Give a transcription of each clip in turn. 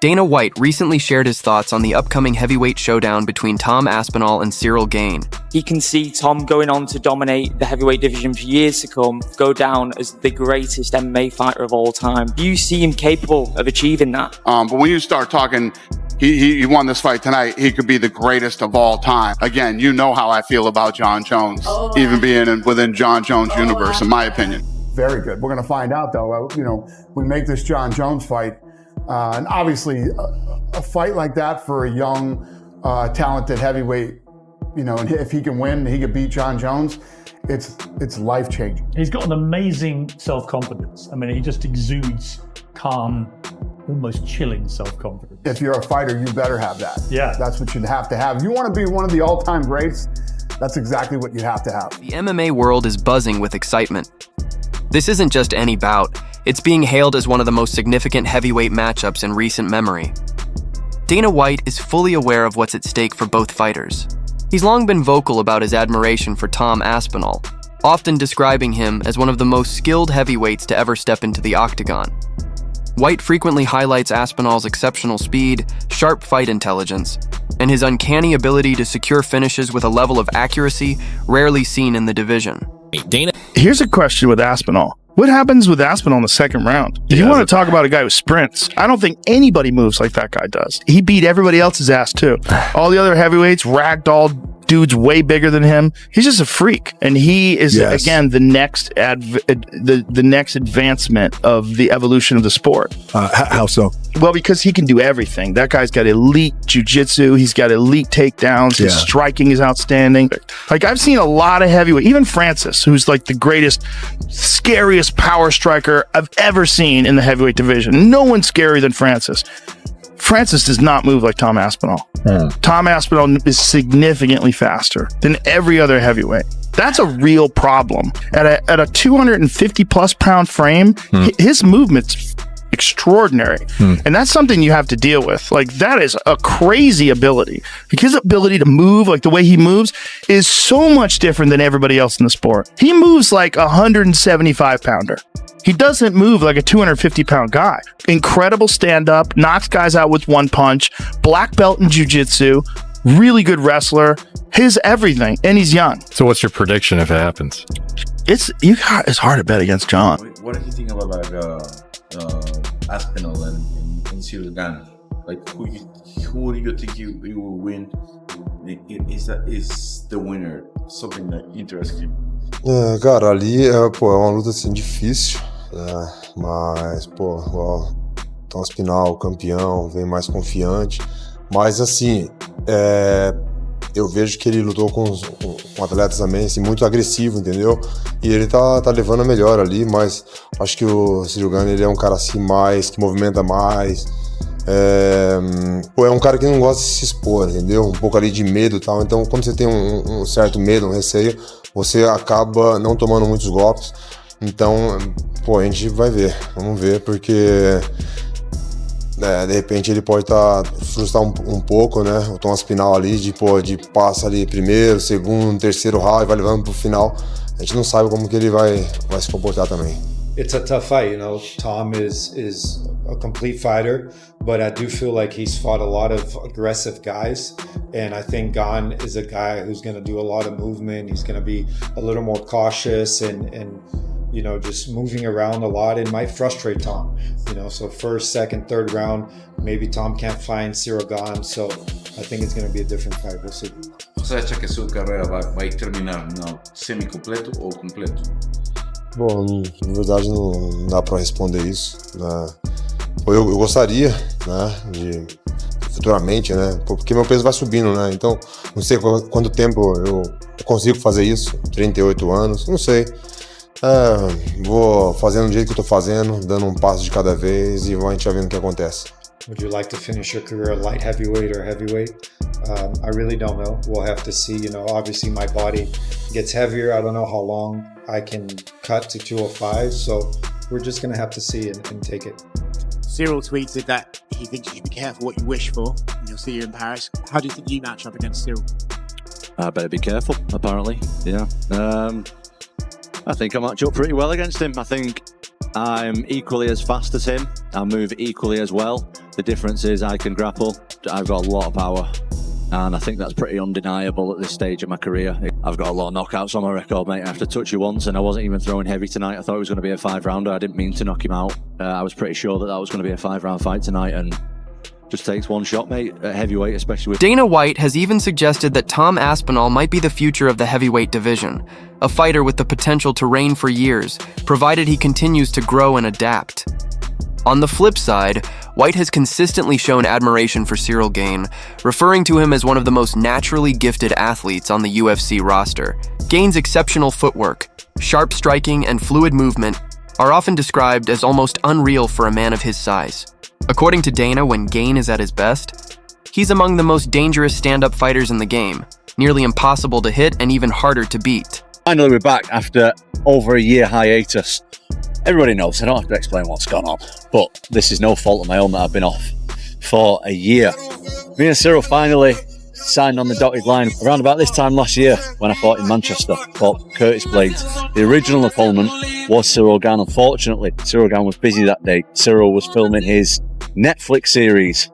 Dana White recently shared his thoughts on the upcoming heavyweight showdown between Tom Aspinall and Ciryl Gane. He can see Tom going on to dominate the heavyweight division for years to come, go down as the greatest MMA fighter of all time. Do you see him capable of achieving that? But when you start talking, he won this fight tonight, he could be the greatest of all time. Again, you know how I feel about Jon Jones, even being within Jon Jones' universe, in my opinion. Very good. We're going to find out, though. We make this Jon Jones fight. And obviously, a fight like that for a young, talented heavyweight, and if he can win, he could beat Jon Jones, it's life-changing. He's got an amazing self-confidence. I mean, he just exudes calm, almost chilling self-confidence. If you're a fighter, you better have that. Yeah. That's what you'd have to have. If you want to be one of the all-time greats, that's exactly what you have to have. The MMA world is buzzing with excitement. This isn't just any bout. It's being hailed as one of the most significant heavyweight matchups in recent memory. Dana White is fully aware of what's at stake for both fighters. He's long been vocal about his admiration for Tom Aspinall, often describing him as one of the most skilled heavyweights to ever step into the octagon. White frequently highlights Aspinall's exceptional speed, sharp fight intelligence, and his uncanny ability to secure finishes with a level of accuracy rarely seen in the division. Here's a question with Aspinall. What happens with Aspinall in the second round? If you want to talk about a guy who sprints, I don't think anybody moves like that guy does. He beat everybody else's ass too. All the other heavyweights, ragdoll dudes way bigger than him. He's just a freak. And he is, again, the next the next advancement of the evolution of the sport. How so? Well, because he can do everything. That guy's got elite jiu-jitsu. He's got elite takedowns. His striking is outstanding. Like, I've seen a lot of heavyweight, even Francis, who's like the greatest, scariest power striker I've ever seen in the heavyweight division. No one's scarier than Francis. Francis does not move like Tom Aspinall. Tom Aspinall is significantly faster than every other heavyweight. That's a real problem. At a 250 plus pound frame, his movement's extraordinary. And that's something you have to deal with. Like, that is a crazy ability. Like, his ability to move, like the way he moves, is so much different than everybody else in the sport. He moves like a 175 pounder. He doesn't move like a 250 pound guy. Incredible stand-up, knocks guys out with one punch, black belt in jiu-jitsu, really good wrestler, his everything, and he's young. So what's your prediction if it happens? It's hard to bet against Jon. What do you think about Aspinall and Ciryl Gane? Like, who do you think you will win? Is the winner something that interests you? Cara, ali é uma luta assim difícil, né? Mas, o Tom Aspinall, campeão, vem mais confiante. Mas assim, eu vejo que ele lutou com atletas também assim, muito agressivo, entendeu? E ele tá levando a melhor ali, mas acho que o Ciryl Gane, ele é um cara assim mais, que movimenta mais. É um cara que não gosta de se expor, entendeu? Um pouco ali de medo e tal. Então, quando você tem um certo medo, um receio, você acaba não tomando muitos golpes. Então, a gente vai ver. Vamos ver, porque de repente ele pode frustrar um pouco, né? O Tom Aspinall ali, de passa ali primeiro, segundo, terceiro round e vai levando pro final. A gente não sabe como que ele vai se comportar também. It's a tough fight, Tom is a complete fighter, but I do feel like he's fought a lot of aggressive guys, and I think Gane is a guy who's going to do a lot of movement. He's going to be a little more cautious and just moving around a lot. It might frustrate Tom, so first, second, third round, maybe Tom can't find Ciryl Gane, so I think it's going to be a different fight. We'll see. Você acha que a sua carreira vai terminar no semi-completo ou completo? Bom, na verdade não dá para responder isso, né? Eu gostaria, né, de futuramente, né, porque meu peso vai subindo, né? Então não sei quanto tempo eu consigo fazer isso, 38 anos, não sei. Vou fazendo do jeito que eu tô fazendo, dando um passo de cada vez e a gente vai vendo o que acontece. Would you like to finish your career light heavyweight or heavyweight? I really don't know. We'll have to see. Obviously my body gets heavier. I don't know how long I can cut to 205. So we're just going to have to see and take it. Ciryl tweeted that he thinks you should be careful what you wish for. He'll see you in Paris. How do you think you match up against Ciryl? I better be careful, apparently. Yeah. I think I match up pretty well against him. I think I'm equally as fast as him. I move equally as well. The difference is I can grapple. I've got a lot of power. And I think that's pretty undeniable at this stage of my career. I've got a lot of knockouts on my record, mate. I have to touch you once, and I wasn't even throwing heavy tonight. I thought it was going to be a 5-rounder. I didn't mean to knock him out. I was pretty sure that was going to be a 5-round fight tonight, and just takes one shot, mate, at heavyweight, especially with... Dana White has even suggested that Tom Aspinall might be the future of the heavyweight division, a fighter with the potential to reign for years, provided he continues to grow and adapt. On the flip side, White has consistently shown admiration for Ciryl Gane, referring to him as one of the most naturally gifted athletes on the UFC roster. Gane's exceptional footwork, sharp striking, and fluid movement are often described as almost unreal for a man of his size. According to Dana, when Gane is at his best, he's among the most dangerous stand-up fighters in the game, nearly impossible to hit and even harder to beat. Finally, we're back after over a year hiatus. Everybody knows, I don't have to explain what's gone on, but this is no fault of my own that I've been off for a year. Me and Ciryl finally signed on the dotted line around about this time last year when I fought in Manchester, fought Curtis Blades. The original opponent was Ciryl Gane. Unfortunately, Ciryl Gane was busy that day. Ciryl was filming his Netflix series.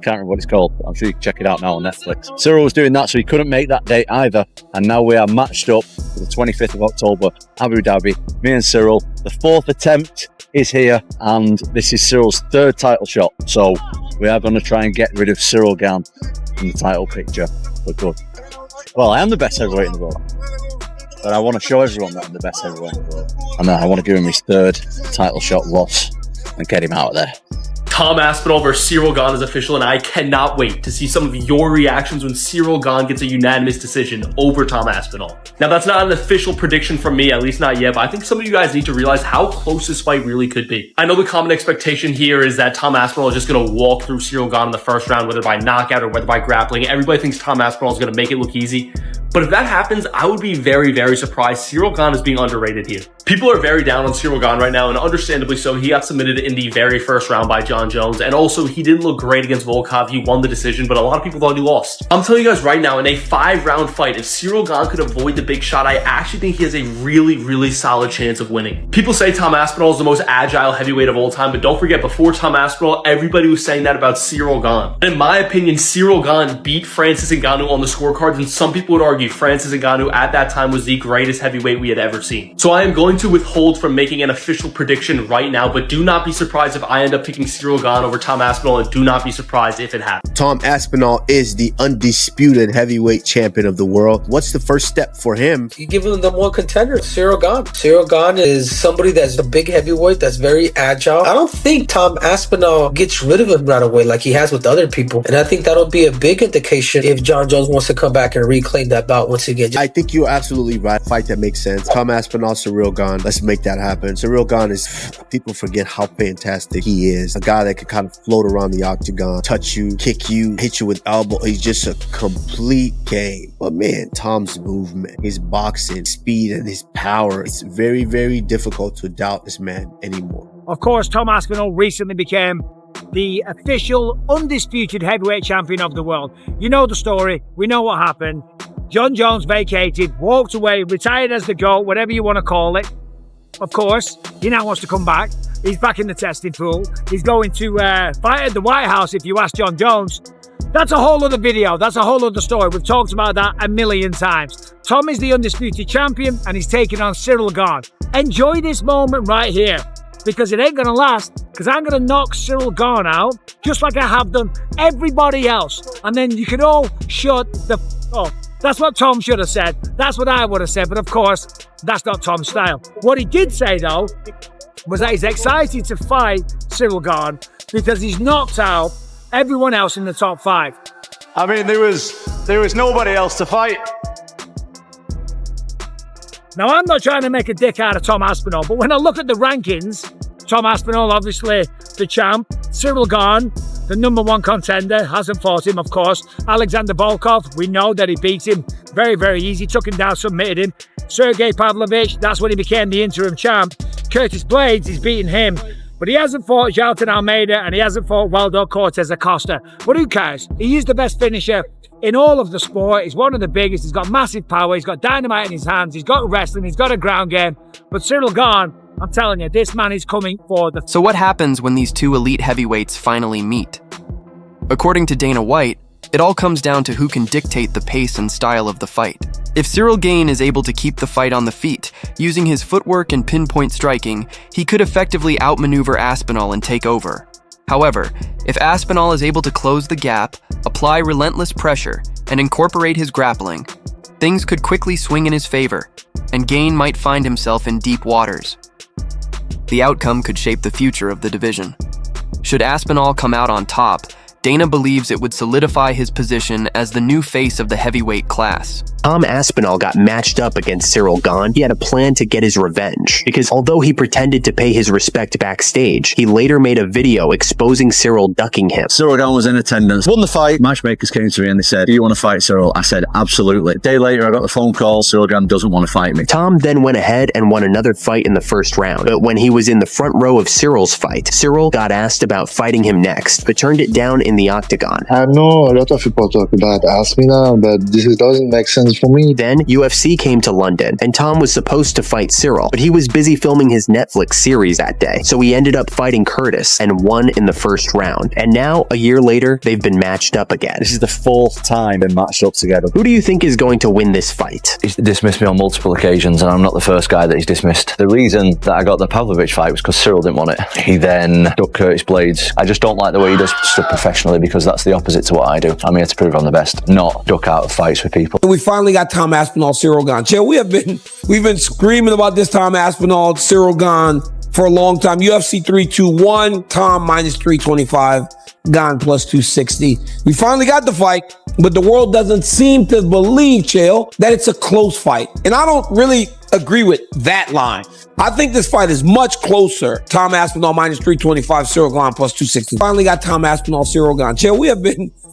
Can't remember what it's called, but I'm sure you can check it out now on Netflix. Ciryl was doing that, so he couldn't make that date either. And now we are matched up for the 25th of October, Abu Dhabi. Me and Ciryl. The 4th attempt is here, and this is Cyryl's 3rd title shot. So we are going to try and get rid of Ciryl Gane from the title picture for good. Well, I am the best heavyweight in the world, but I want to show everyone that I'm the best heavyweight in the world. And then I want to give him his 3rd title shot loss and get him out of there. Tom Aspinall versus Ciryl Gane is official, and I cannot wait to see some of your reactions when Ciryl Gane gets a unanimous decision over Tom Aspinall. Now, that's not an official prediction from me, at least not yet, but I think some of you guys need to realize how close this fight really could be. I know the common expectation here is that Tom Aspinall is just going to walk through Ciryl Gane in the first round, whether by knockout or whether by grappling. Everybody thinks Tom Aspinall is going to make it look easy. But if that happens, I would be very, very surprised. Ciryl Gane is being underrated here. People are very down on Ciryl Gane right now, and understandably so. He got submitted in the very first round by John Jones, and also he didn't look great against Volkov. He won the decision, but a lot of people thought he lost. I'm telling you guys right now, in a 5-round fight, if Ciryl Gane could avoid the big shot, I actually think he has a really, really solid chance of winning. People say Tom Aspinall is the most agile heavyweight of all time, but don't forget, before Tom Aspinall, everybody was saying that about Ciryl Gane. And in my opinion, Ciryl Gane beat Francis Ngannou on the scorecards, and some people would argue Francis Ngannou at that time was the greatest heavyweight we had ever seen. So I am going to withhold from making an official prediction right now, but do not be surprised if I end up picking Ciryl Gane over Tom Aspinall, and do not be surprised if it happens. Tom Aspinall is the undisputed heavyweight champion of the world. What's the first step for him? You give him the one contender, Ciryl Gane. Ciryl Gane is somebody that's a big heavyweight, that's very agile. I don't think Tom Aspinall gets rid of him right away like he has with other people, and I think that'll be a big indication if John Jones wants to come back and reclaim that bout once again. I think you're absolutely right. Fight that makes sense. Tom Aspinall, Ciryl Gane. Let's make that happen. Ciryl Gane is, people forget how fantastic he is. A guy that can kind of float around the octagon, touch you, kick you, hit you with elbow. He's just a complete game. But man, Tom's movement, his boxing, speed, and his power, it's very, very difficult to doubt this man anymore. Of course, Tom Aspinall recently became the official undisputed heavyweight champion of the world. You know the story. We know what happened. John Jones vacated, walked away, retired as the GOAT, whatever you want to call it. Of course, he now wants to come back. He's back in the testing pool. He's going to fight at the White House, if you ask John Jones. That's a whole other video. That's a whole other story. We've talked about that a million times. Tom is the undisputed champion, and he's taking on Ciryl Gane. Enjoy this moment right here, because it ain't going to last, because I'm going to knock Ciryl Gane out, just like I have done everybody else. And then you can all shut the up. That's what Tom should have said. That's what I would have said. But of course, that's not Tom's style. What he did say, though, was that he's excited to fight Ciryl Gane because he's knocked out everyone else in the top 5. I mean, there was nobody else to fight. Now, I'm not trying to make a dick out of Tom Aspinall, but when I look at the rankings, Tom Aspinall, obviously the champ, Ciryl Gane, the #1 contender, hasn't fought him, of course. Alexander Volkov, we know that he beat him very, very easy, took him down, submitted him. Sergey Pavlovich, that's when he became the interim champ. Curtis Blades, he's beaten him. But he hasn't fought Jailton Almeida, and he hasn't fought Waldo Cortez Acosta. But who cares? He is the best finisher in all of the sport. He's one of the biggest. He's got massive power. He's got dynamite in his hands. He's got wrestling. He's got a ground game. But Ciryl Gane, I'm telling you, this man is coming for the... So what happens when these two elite heavyweights finally meet? According to Dana White, it all comes down to who can dictate the pace and style of the fight. If Ciryl Gane is able to keep the fight on the feet, using his footwork and pinpoint striking, he could effectively outmaneuver Aspinall and take over. However, if Aspinall is able to close the gap, apply relentless pressure, and incorporate his grappling, things could quickly swing in his favor, and Gane might find himself in deep waters. The outcome could shape the future of the division. Should Aspinall come out on top, Dana believes it would solidify his position as the new face of the heavyweight class. Tom Aspinall got matched up against Ciryl Gane. He had a plan to get his revenge, because although he pretended to pay his respect backstage, he later made a video exposing Ciryl ducking him. Ciryl Gane was in attendance, won the fight. Matchmakers came to me and they said, "Do you want to fight Ciryl?" I said, "Absolutely." A day later, I got the phone call, Ciryl Gane doesn't want to fight me. Tom then went ahead and won another fight in the first round, but when he was in the front row of Cyryl's fight, Ciryl got asked about fighting him next, but turned it down in the octagon. I know a lot of people talk about Aspinall, but this doesn't make sense for me. Then, UFC came to London, and Tom was supposed to fight Ciryl, but he was busy filming his Netflix series that day, so he ended up fighting Curtis and won in the first round. And now, a year later, they've been matched up again. This is the fourth time they've matched up together. Who do you think is going to win this fight? He's dismissed me on multiple occasions, and I'm not the first guy that he's dismissed. The reason that I got the Pavlovich fight was because Ciryl didn't want it. He then ducked Curtis Blades. I just don't like the way he does stuff professionally, because that's the opposite to what I do. I'm here to prove I'm the best, not duck out of fights with people. We finally got Tom Aspinall, Ciryl Gane. Chael, we've been screaming about this Tom Aspinall, Ciryl Gane for a long time. UFC 321, Tom minus 325, Gane plus 260. We finally got the fight, but the world doesn't seem to believe, Chael, that it's a close fight. And I don't really agree with that line. I think this fight is much closer. Tom Aspinall minus 325, Ciryl Gane plus 260. Finally got Tom Aspinall, Ciryl Gane. Chael,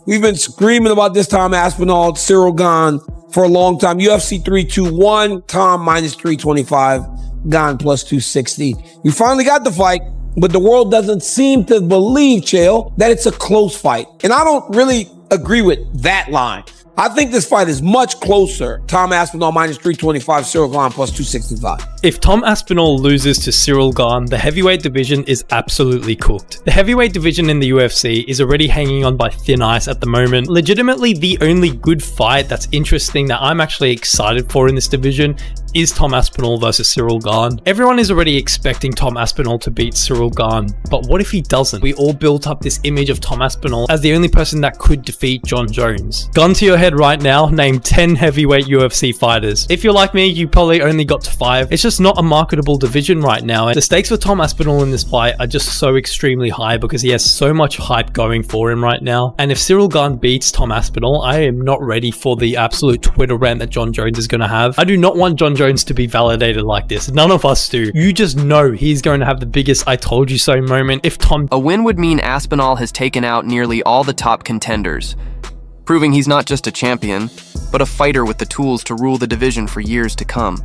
we've been screaming about this Tom Aspinall, Ciryl Gane for a long time. UFC 321, Tom minus 325, Gane plus 260. We finally got the fight, but the world doesn't seem to believe, Chael, that it's a close fight. And I don't really agree with that line. I think this fight is much closer. Tom Aspinall minus 325, Ciryl Gane plus 265. If Tom Aspinall loses to Ciryl Gane, the heavyweight division is absolutely cooked. The heavyweight division in the UFC is already hanging on by thin ice at the moment. Legitimately, the only good fight that's interesting that I'm actually excited for in this division is Tom Aspinall versus Ciryl Gane. Everyone is already expecting Tom Aspinall to beat Ciryl Gane, but what if he doesn't? We all built up this image of Tom Aspinall as the only person that could defeat Jon Jones. Gun to your head right now, name 10 heavyweight UFC fighters. If you're like me, you probably only got to 5. It's just not a marketable division right now, and the stakes for Tom Aspinall in this fight are just so extremely high because he has so much hype going for him right now. And if Ciryl Gane beats Tom Aspinall, I am not ready for the absolute Twitter rant that Jon Jones is going to have. I do not want Jon Jones to be validated like this. None of us do. You just know he's going to have the biggest "I told you so" moment if Tom... A win would mean Aspinall has taken out nearly all the top contenders, proving he's not just a champion, but a fighter with the tools to rule the division for years to come.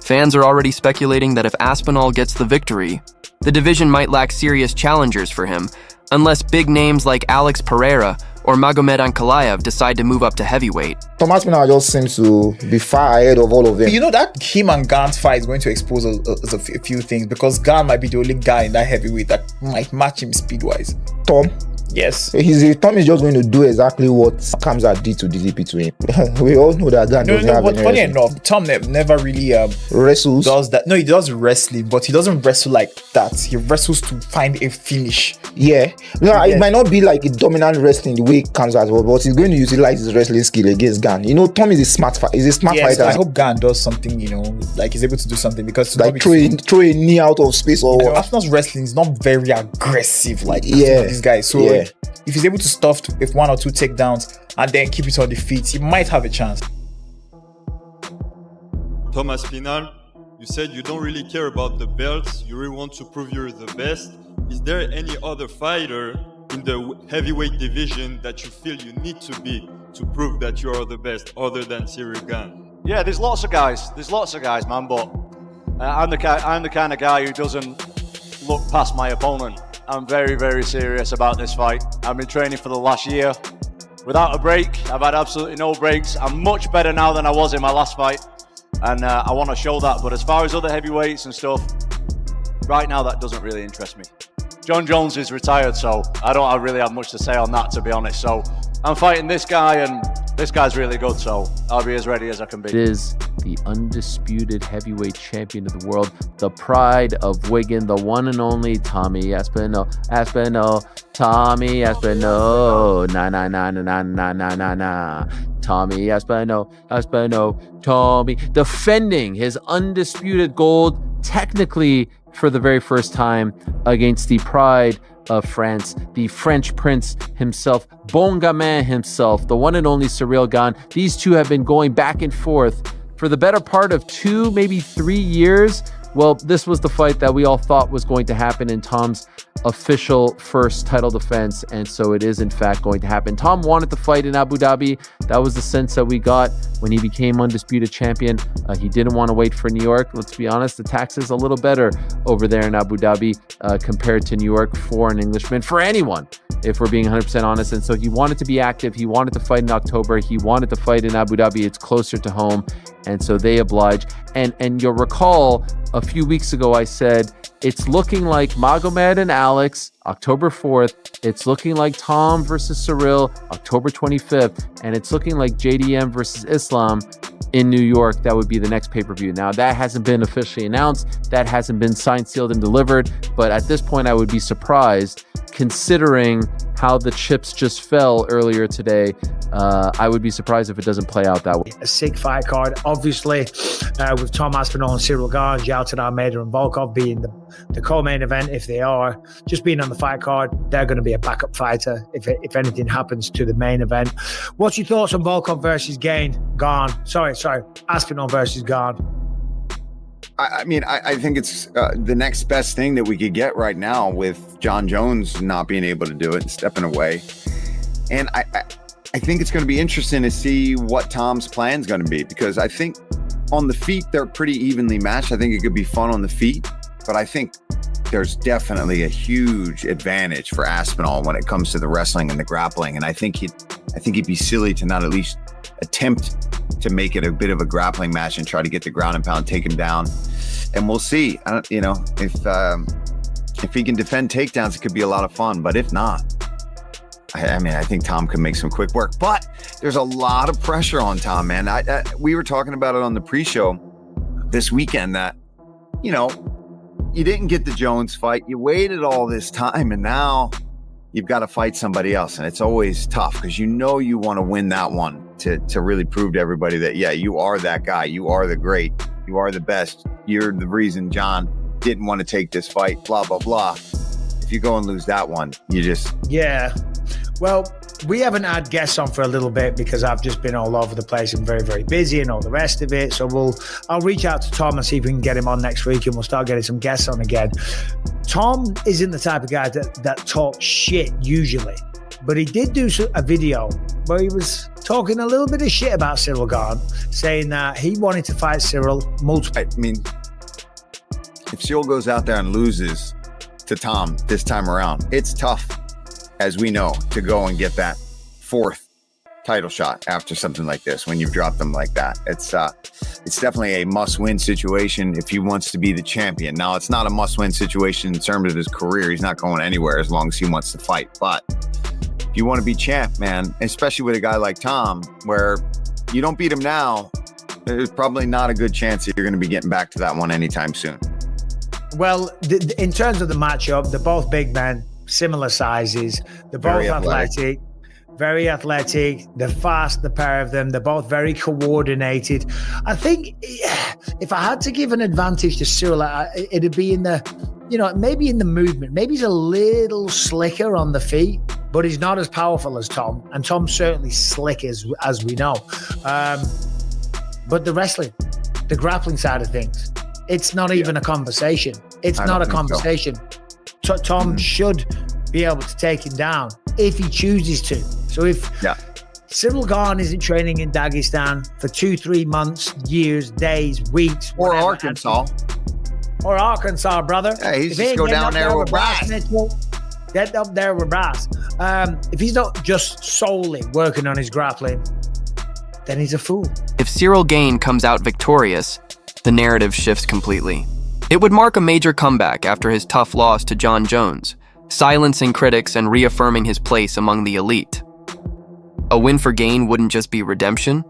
Fans are already speculating that if Aspinall gets the victory, the division might lack serious challengers for him, unless big names like Alex Pereira or Magomed Ankalaev decide to move up to heavyweight. Tom Aspinall just seems to be far ahead of all of them. You know that him and Gane's fight is going to expose a few things, because Gane might be the only guy in that heavyweight that might match him speed-wise. Tom? Yes. Tom is just going to do exactly what Kamzat did to DDP to him. We all know that Gane doesn't have any funny enough, Tom never really wrestles. Does that. No, he does wrestling, but he doesn't wrestle like that. He wrestles to find a finish. Yeah. No, it might not be like a dominant wrestling the way Kamzat was, but he's going to utilize his wrestling skill against Gane. You know, Tom is a smart fighter. I hope Gane does something, like he's able to do something, because like throw a knee out of space or what. Aspinall's wrestling is not very aggressive like these guys. So if he's able to stuff with 1 or 2 takedowns and then keep it on the feet, he might have a chance. Tom Aspinall, you said you don't really care about the belts, you really want to prove you're the best. Is there any other fighter in the heavyweight division that you feel you need to beat to prove that you are the best, other than Ciryl Gane? Yeah, there's lots of guys, man, but I'm the kind of guy who doesn't look past my opponent. I'm very, very serious about this fight. I've been training for the last year without a break. I've had absolutely no breaks. I'm much better now than I was in my last fight, and I want to show that. But as far as other heavyweights and stuff, right now that doesn't really interest me. John Jones is retired, so I don't really have much to say on that, to be honest. So I'm fighting this guy, and this guy's really good, so I'll be as ready as I can be. It is the undisputed heavyweight champion of the world, the pride of Wigan, the one and only Tommy Aspinall. Tommy Aspinall. Na. Tommy Aspinall. Tommy defending his undisputed gold, technically for the very first time, against the pride of France, the French prince himself, Bon Gamin himself, the one and only Ciryl Gane. These two have been going back and forth for the better part of 2, maybe 3 years. Well, this was the fight that we all thought was going to happen in Tom's official first title defense, and so it is in fact going to happen. Tom wanted to fight in Abu Dhabi. That was the sense that we got when he became undisputed champion. He didn't want to wait for New York. Let's be honest, the tax is a little better over there in Abu Dhabi compared to New York for an Englishman, for anyone, if we're being 100% honest. And so he wanted to be active. He wanted to fight in October. He wanted to fight in Abu Dhabi. It's closer to home, and so they oblige. And you'll recall a few weeks ago I said it's looking like Magomed and Alex, October 4th. It's looking like Tom versus Ciryl, October 25th. And it's looking like JDM versus Islam in New York. That would be the next pay-per-view. Now, that hasn't been officially announced. That hasn't been signed, sealed, and delivered. But at this point, I would be surprised, considering how the chips just fell earlier today. I would be surprised if it doesn't play out that way. A sick fight card, obviously, with Tom Aspinall and Ciryl Gane, Jalton Almeida and Volkov being the co-main event. If they are just being on the fight card, they're going to be a backup fighter if anything happens to the main event. What's your thoughts on Volkov versus Gane? Sorry, Aspinall versus Gane. I mean, I think it's the next best thing that we could get right now with John Jones not being able to do it and stepping away. And I think it's going to be interesting to see what Tom's plan is going to be, because I think on the feet, they're pretty evenly matched. I think it could be fun on the feet, but I think there's definitely a huge advantage for Aspinall when it comes to the wrestling and the grappling. And I think he'd be silly to not at least attempt to make it a bit of a grappling match and try to get the ground and pound, take him down. And we'll see. If he can defend takedowns, it could be a lot of fun. But if not, I think Tom could make some quick work. But there's a lot of pressure on Tom, man. We were talking about it on the pre-show this weekend that, you didn't get the Jones fight. You waited all this time, and now you've got to fight somebody else. And it's always tough because you want to win that one to really prove to everybody that, yeah, you are that guy. You are the great. You are the best. You're the reason John didn't want to take this fight, blah, blah, blah. If you go and lose that one, you just... Yeah. Well, we haven't had guests on for a little bit because I've just been all over the place and very, very busy and all the rest of it. So I'll reach out to Tom and see if we can get him on next week, and we'll start getting some guests on again. Tom isn't the type of guy that talks shit usually, but he did do a video where he was talking a little bit of shit about Ciryl Gane, saying that he wanted to fight Ciryl multiple. I mean, if Ciryl goes out there and loses to Tom this time around, it's tough, as we know, to go and get that fourth title shot after something like this when you've dropped them like that. It's definitely a must-win situation if he wants to be the champion. Now, it's not a must-win situation in terms of his career. He's not going anywhere as long as he wants to fight. But if you want to be champ, man, especially with a guy like Tom, where you don't beat him now, there's probably not a good chance that you're going to be getting back to that one anytime soon. Well, in terms of the matchup, they're both big men, similar sizes. They're both athletic. Very athletic. They're fast, the pair of them. They're both very coordinated. I think if I had to give an advantage to Ciryl, it'd be in maybe in the movement. Maybe he's a little slicker on the feet, but he's not as powerful as Tom. And Tom's certainly slick as we know. But the wrestling, the grappling side of things, it's not even a conversation. It's not a conversation. So. Tom should be able to take him down if he chooses to. So if Ciryl Gane isn't training in Dagestan for 2-3 months, years, days, weeks, or Arkansas, brother. Yeah, he's just go down there with brass. Get up there with brass. If he's not just solely working on his grappling, then he's a fool. If Ciryl Gane comes out victorious, the narrative shifts completely. It would mark a major comeback after his tough loss to Jon Jones, silencing critics and reaffirming his place among the elite. A win for Gane wouldn't just be redemption,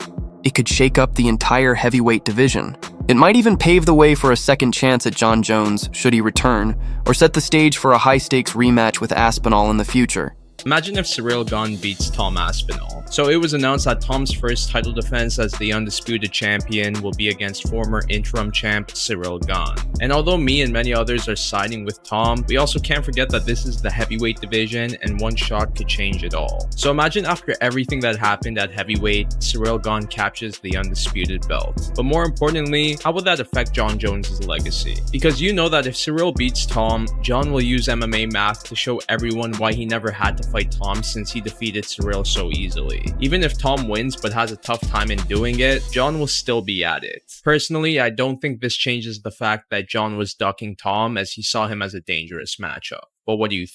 it could shake up the entire heavyweight division. It might even pave the way for a second chance at Jon Jones, should he return, or set the stage for a high-stakes rematch with Aspinall in the future. Imagine if Ciryl Gane beats Tom Aspinall. So it was announced that Tom's first title defense as the undisputed champion will be against former interim champ Ciryl Gane. And although me and many others are siding with Tom, we also can't forget that this is the heavyweight division and one shot could change it all. So imagine after everything that happened at heavyweight, Ciryl Gane captures the undisputed belt. But more importantly, how would that affect Jon Jones' legacy? Because you know that if Ciryl beats Tom, Jon will use MMA math to show everyone why he never had to fight Tom since he defeated Ciryl so easily. Even if Tom wins but has a tough time in doing it, Jon will still be at it. Personally, I don't think this changes the fact that Jon was ducking Tom as he saw him as a dangerous matchup. But what do you think?